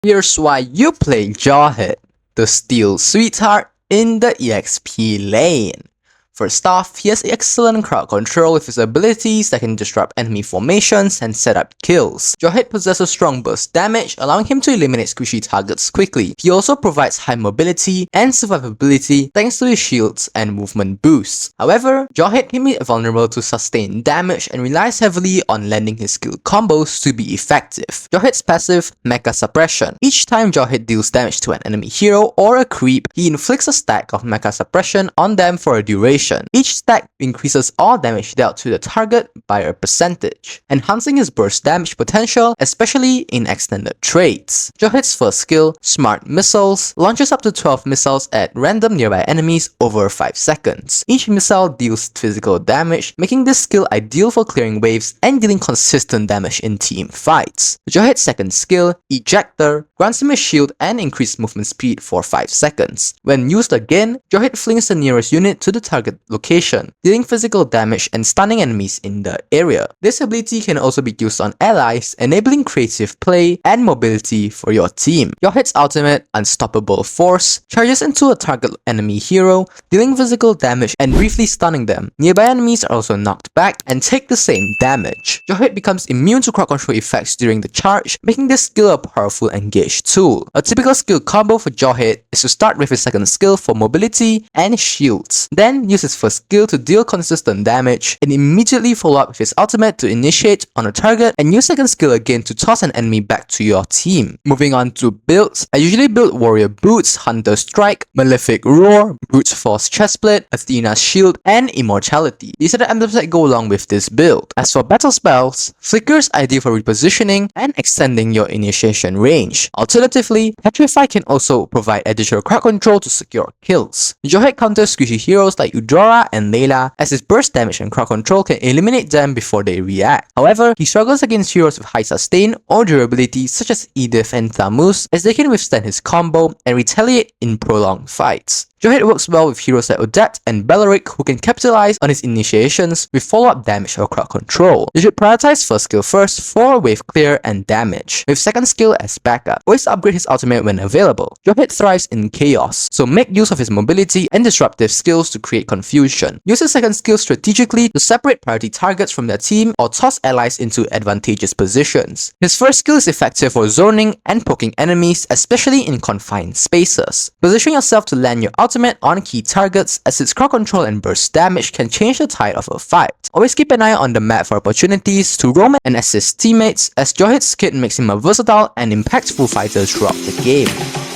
Here's why you play Jawhead, the steel sweetheart in the EXP lane. First off, he has excellent crowd control with his abilities that can disrupt enemy formations and set up kills. Jawhead possesses strong burst damage, allowing him to eliminate squishy targets quickly. He also provides high mobility and survivability thanks to his shields and movement boosts. However, Jawhead can be vulnerable to sustained damage and relies heavily on landing his skill combos to be effective. Jawhead's passive, Mecha Suppression. Each time Jawhead deals damage to an enemy hero or a creep, he inflicts a stack of Mecha Suppression on them for a duration. Each stack increases all damage dealt to the target by a percentage, enhancing his burst damage potential, especially in extended trades. Jawhead's first skill, Smart Missiles, launches up to 12 missiles at random nearby enemies over 5 seconds. Each missile deals physical damage, making this skill ideal for clearing waves and dealing consistent damage in team fights. Jawhead's second skill, Ejector, grants him a shield and increased movement speed for 5 seconds. When used again, Jawhead flings the nearest unit to the target location, dealing physical damage and stunning enemies in the area. This ability can also be used on allies, enabling creative play and mobility for your team. Jawhead's ultimate, Unstoppable Force, charges into a target enemy hero, dealing physical damage and briefly stunning them. Nearby enemies are also knocked back and take the same damage. Jawhead becomes immune to crowd control effects during the charge, making this skill a powerful engage tool. A typical skill combo for Jawhead is to start with his second skill for mobility and shields, then use his first skill to deal consistent damage, and immediately follow up with his ultimate to initiate on a target, and use second skill again to toss an enemy back to your team. Moving on to builds, I usually build Warrior Boots, Hunter Strike, Malefic Roar, Brute Force Chestplate, Athena's Shield, and Immortality. These are the emblems that go along with this build. As for battle spells, Flicker is ideal for repositioning and extending your initiation range. Alternatively, Petrify can also provide additional crowd control to secure kills. Jawhead counters squishy heroes like Eudora and Layla, as his burst damage and crowd control can eliminate them before they react. However, he struggles against heroes with high sustain or durability such as Edith and Thamus, as they can withstand his combo and retaliate in prolonged fights. Jawhead works well with heroes like Odette and Bellaric, who can capitalize on his initiations with follow-up damage or crowd control. You should prioritize first skill first for wave clear and damage, with second skill as backup. Always upgrade his ultimate when available. Jawhead thrives in chaos, so make use of his mobility and disruptive skills to create confusion. Use his second skill strategically to separate priority targets from their team or toss allies into advantageous positions. His first skill is effective for zoning and poking enemies, especially in confined spaces. Position yourself to land your ultimate on key targets, as its crowd control and burst damage can change the tide of a fight. Always keep an eye on the map for opportunities to roam and assist teammates, as Jawhead's kit makes him a versatile and impactful fighter throughout the game.